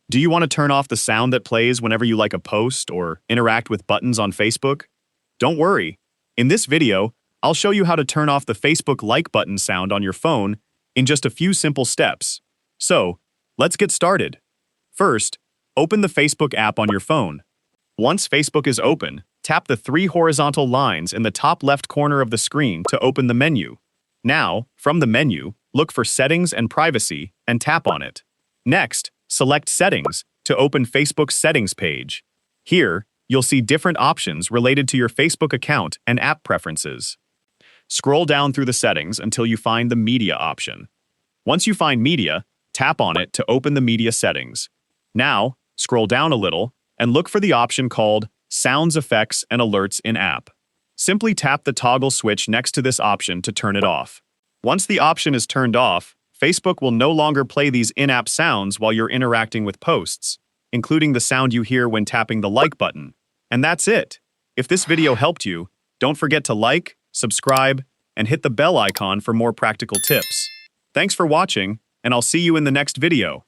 Do you want to turn off the sound that plays whenever you like a post or interact with buttons on Facebook? Don't worry. In this video, I'll show you how to turn off the Facebook like button sound on your phone in just a few simple steps. So, let's get started. First, open the Facebook app on your phone. Once Facebook is open, tap the three horizontal lines in the top left corner of the screen to open the menu. Now, from the menu, look for Settings and Privacy and tap on it. Next, select Settings to open Facebook's Settings page. Here, you'll see different options related to your Facebook account and app preferences. Scroll down through the settings until you find the Media option. Once you find Media, tap on it to open the media settings. Now, scroll down a little and look for the option called Sounds, Effects, and Alerts in App. Simply tap the toggle switch next to this option to turn it off. Once the option is turned off, Facebook will no longer play these in-app sounds while you're interacting with posts, including the sound you hear when tapping the like button. And that's it. If this video helped you, don't forget to like, subscribe, and hit the bell icon for more practical tips. Thanks for watching, and I'll see you in the next video.